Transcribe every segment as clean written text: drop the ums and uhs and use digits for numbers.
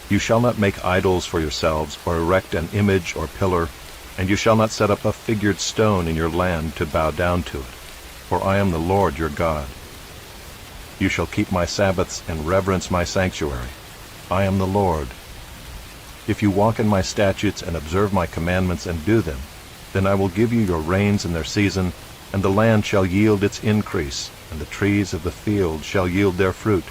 You shall not make idols for yourselves, or erect an image or pillar, and you shall not set up a figured stone in your land to bow down to it, for I am the Lord your God. You shall keep my Sabbaths and reverence my sanctuary. I am the Lord. If you walk in my statutes and observe my commandments and do them, then I will give you your rains in their season, and the land shall yield its increase, and the trees of the field shall yield their fruit.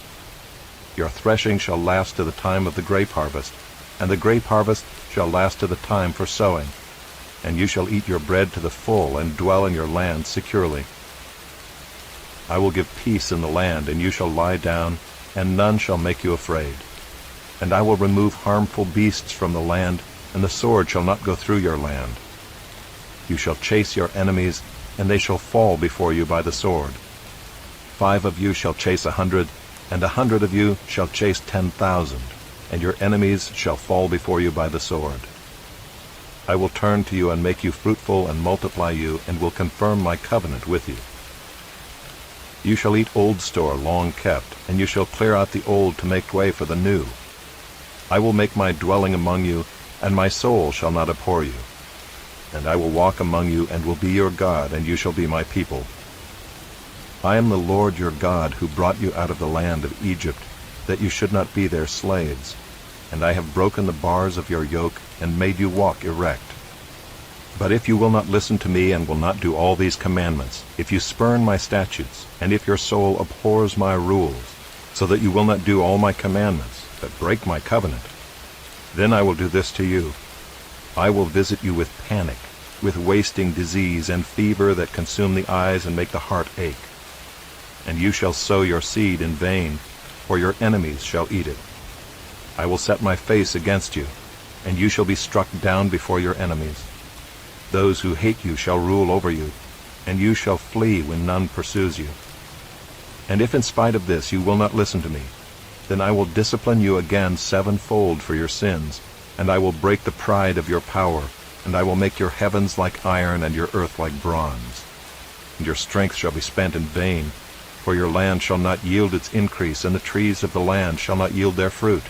Your threshing shall last to the time of the grape harvest, and the grape harvest shall last to the time for sowing. And you shall eat your bread to the full, and dwell in your land securely. I will give peace in the land, and you shall lie down, and none shall make you afraid. And I will remove harmful beasts from the land, and the sword shall not go through your land. You shall chase your enemies, and they shall fall before you by the sword. 5 of you shall chase 100, and 100 of you shall chase 10,000, and your enemies shall fall before you by the sword. I will turn to you and make you fruitful and multiply you, and will confirm my covenant with you. You shall eat old store long kept, and you shall clear out the old to make way for the new. I will make my dwelling among you, and my soul shall not abhor you. And I will walk among you, and will be your God, and you shall be my people. I am the Lord your God, who brought you out of the land of Egypt, that you should not be their slaves. And I have broken the bars of your yoke, and made you walk erect. But if you will not listen to me, and will not do all these commandments, if you spurn my statutes, and if your soul abhors my rules, so that you will not do all my commandments, but break my covenant, then I will do this to you. I will visit you with panic, with wasting disease and fever that consume the eyes and make the heart ache. And you shall sow your seed in vain, for your enemies shall eat it. I will set my face against you, and you shall be struck down before your enemies. Those who hate you shall rule over you, and you shall flee when none pursues you. And if in spite of this you will not listen to me, then I will discipline you again 7-fold for your sins, and I will break the pride of your power, and I will make your heavens like iron and your earth like bronze. And your strength shall be spent in vain, for your land shall not yield its increase, and the trees of the land shall not yield their fruit.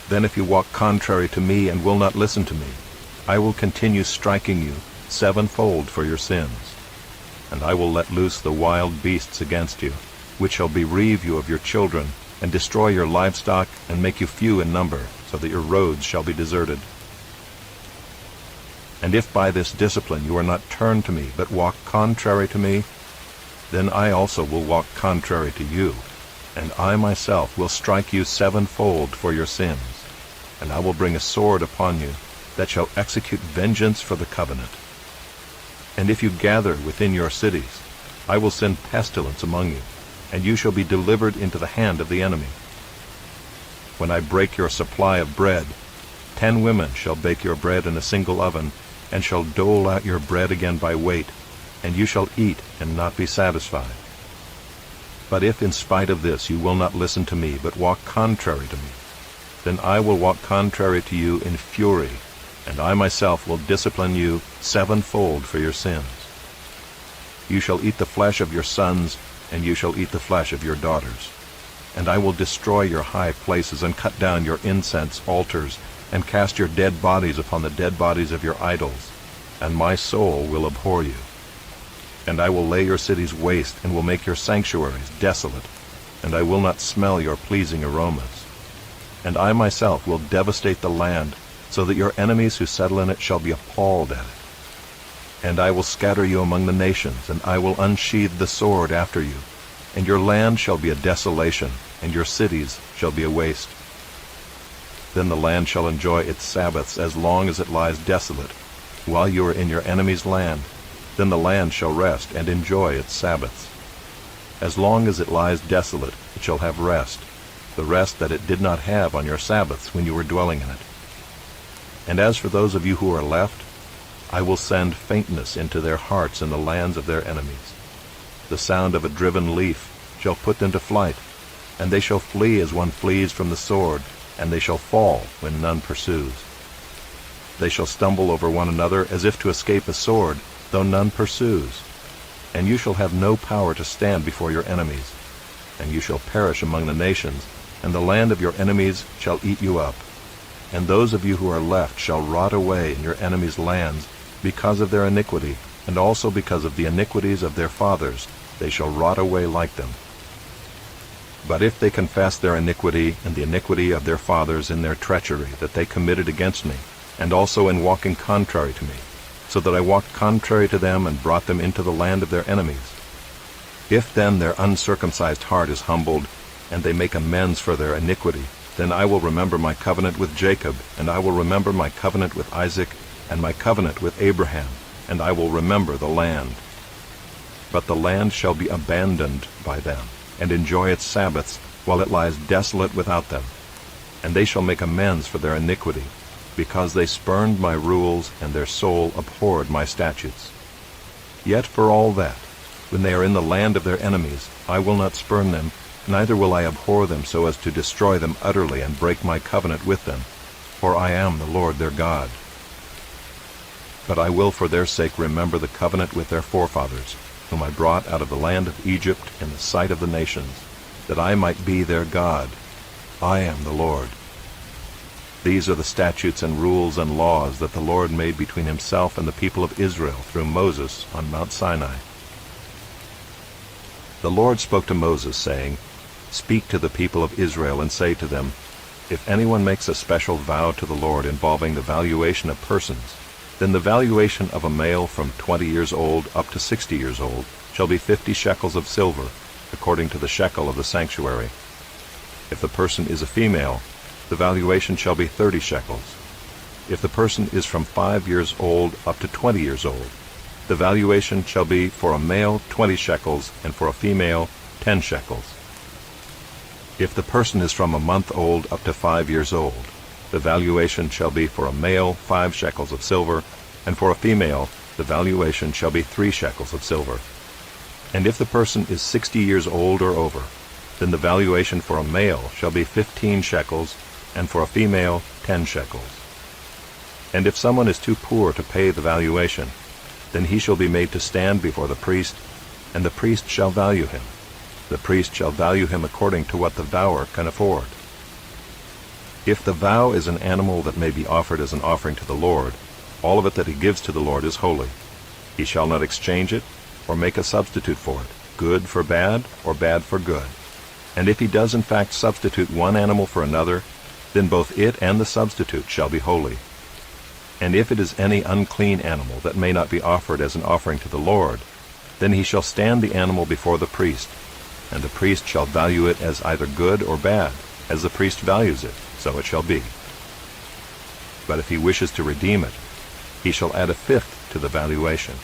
Then if you walk contrary to me and will not listen to me, I will continue striking you 7-fold for your sins. And I will let loose the wild beasts against you, which shall bereave you of your children, and destroy your livestock, and make you few in number, so that your roads shall be deserted. And if by this discipline you are not turned to me, but walk contrary to me, then I also will walk contrary to you, and I myself will strike you 7-fold for your sins. And I will bring a sword upon you, that shall execute vengeance for the covenant. And if you gather within your cities, I will send pestilence among you, and you shall be delivered into the hand of the enemy. When I break your supply of bread, 10 women shall bake your bread in a single oven, and shall dole out your bread again by weight, and you shall eat and not be satisfied. But if in spite of this you will not listen to me, but walk contrary to me, then I will walk contrary to you in fury, and I myself will discipline you 7-fold for your sins. You shall eat the flesh of your sons, and you shall eat the flesh of your daughters. And I will destroy your high places, and cut down your incense altars, and cast your dead bodies upon the dead bodies of your idols, and my soul will abhor you. And I will lay your cities waste, and will make your sanctuaries desolate, and I will not smell your pleasing aromas. And I myself will devastate the land, so that your enemies who settle in it shall be appalled at it. And I will scatter you among the nations, and I will unsheathe the sword after you, and your land shall be a desolation, and your cities shall be a waste. Then the land shall enjoy its Sabbaths as long as it lies desolate, while you are in your enemy's land. Then the land shall rest and enjoy its Sabbaths. As long as it lies desolate, it shall have rest, the rest that it did not have on your Sabbaths when you were dwelling in it. And as for those of you who are left, I will send faintness into their hearts in the lands of their enemies. The sound of a driven leaf shall put them to flight, and they shall flee as one flees from the sword, and they shall fall when none pursues. They shall stumble over one another as if to escape a sword, though none pursues. And you shall have no power to stand before your enemies, and you shall perish among the nations, and the land of your enemies shall eat you up. And those of you who are left shall rot away in your enemies' lands because of their iniquity, and also because of the iniquities of their fathers, they shall rot away like them. But if they confess their iniquity and the iniquity of their fathers in their treachery that they committed against me, and also in walking contrary to me, so that I walked contrary to them and brought them into the land of their enemies, if then their uncircumcised heart is humbled, and they make amends for their iniquity, then I will remember my covenant with Jacob, and I will remember my covenant with Isaac, and my covenant with Abraham, and I will remember the land. But the land shall be abandoned by them, and enjoy its Sabbaths, while it lies desolate without them. And they shall make amends for their iniquity, because they spurned my rules, and their soul abhorred my statutes. Yet for all that, when they are in the land of their enemies, I will not spurn them, neither will I abhor them so as to destroy them utterly and break my covenant with them, for I am the Lord their God. But I will for their sake remember the covenant with their forefathers, whom I brought out of the land of Egypt in the sight of the nations, that I might be their God. I am the Lord. These are the statutes and rules and laws that the Lord made between himself and the people of Israel through Moses on Mount Sinai. The Lord spoke to Moses, saying, Speak to the people of Israel and say to them, If anyone makes a special vow to the Lord involving the valuation of persons, then the valuation of a male from 20 years old up to 60 years old shall be 50 shekels of silver, according to the shekel of the sanctuary. If the person is a female, the valuation shall be 30 shekels. If the person is from 5 years old up to 20 years old, the valuation shall be for a male 20 shekels, and for a female 10 shekels. If the person is from a month old up to 5 years old, the valuation shall be for a male 5 shekels of silver, and for a female the valuation shall be 3 shekels of silver. And if the person is 60 years old or over, then the valuation for a male shall be 15 shekels, and for a female 10 shekels. And if someone is too poor to pay the valuation, then he shall be made to stand before the priest, and the priest shall value him. The priest shall value him according to what the vower can afford. If the vow is an animal that may be offered as an offering to the Lord, all of it that he gives to the Lord is holy. He shall not exchange it, or make a substitute for it, good for bad, or bad for good. And if he does in fact substitute one animal for another, then both it and the substitute shall be holy. And if it is any unclean animal that may not be offered as an offering to the Lord, then he shall stand the animal before the priest, and the priest shall value it as either good or bad, as the priest values it, so it shall be. But if he wishes to redeem it, he shall add a fifth to the valuation.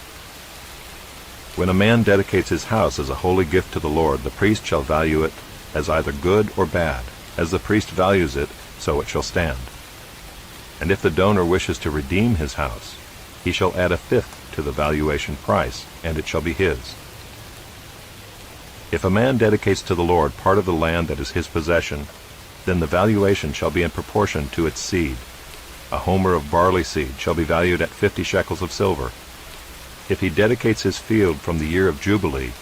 When a man dedicates his house as a holy gift to the Lord, the priest shall value it as either good or bad, as the priest values it, so it shall stand. And if the donor wishes to redeem his house, he shall add a fifth to the valuation price, and it shall be his. If a man dedicates to the Lord part of the land that is his possession, then the valuation shall be in proportion to its seed. A homer of barley seed shall be valued at 50 shekels of silver. If he dedicates his field from the year of Jubilee,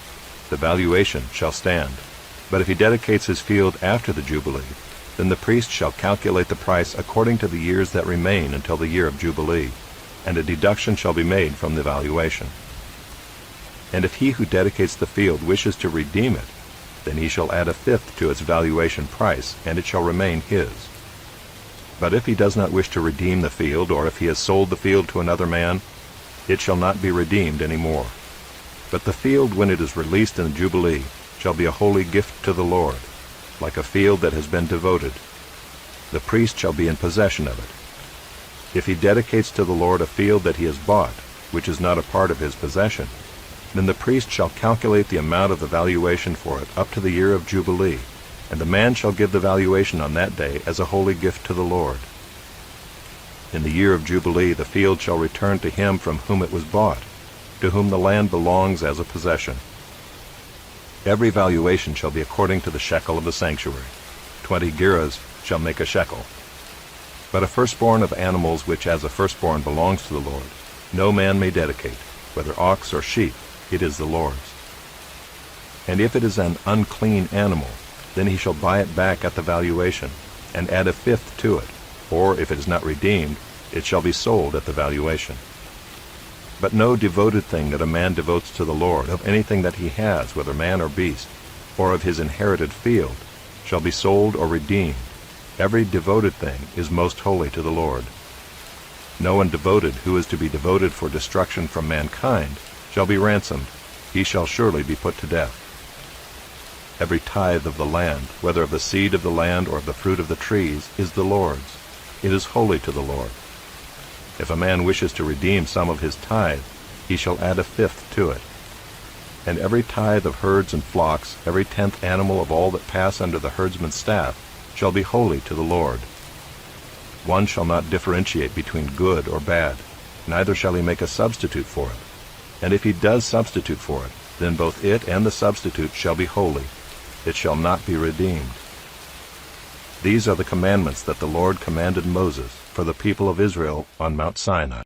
the valuation shall stand. But if he dedicates his field after the Jubilee, then the priest shall calculate the price according to the years that remain until the year of Jubilee, and a deduction shall be made from the valuation. And if he who dedicates the field wishes to redeem it, then he shall add a fifth to its valuation price, and it shall remain his. But if he does not wish to redeem the field, or if he has sold the field to another man, it shall not be redeemed any more. But the field, when it is released in the Jubilee, shall be a holy gift to the Lord, like a field that has been devoted. The priest shall be in possession of it. If he dedicates to the Lord a field that he has bought, which is not a part of his possession, then the priest shall calculate the amount of the valuation for it up to the year of Jubilee, and the man shall give the valuation on that day as a holy gift to the Lord. In the year of Jubilee the field shall return to him from whom it was bought, to whom the land belongs as a possession. Every valuation shall be according to the shekel of the sanctuary. 20 gerahs shall make a shekel. But a firstborn of animals which as a firstborn belongs to the Lord, no man may dedicate, whether ox or sheep, it is the Lord's. And if it is an unclean animal, then he shall buy it back at the valuation, and add a fifth to it, or if it is not redeemed, it shall be sold at the valuation. But no devoted thing that a man devotes to the Lord, of anything that he has, whether man or beast, or of his inherited field, shall be sold or redeemed. Every devoted thing is most holy to the Lord. No one devoted who is to be devoted for destruction from mankind shall be ransomed. He shall surely be put to death. Every tithe of the land, whether of the seed of the land or of the fruit of the trees, is the Lord's. It is holy to the Lord. If a man wishes to redeem some of his tithe, he shall add a fifth to it. And every tithe of herds and flocks, every 10th animal of all that pass under the herdsman's staff, shall be holy to the Lord. One shall not differentiate between good or bad, neither shall he make a substitute for it. And if he does substitute for it, then both it and the substitute shall be holy. It shall not be redeemed. These are the commandments that the Lord commanded Moses for the people of Israel on Mount Sinai.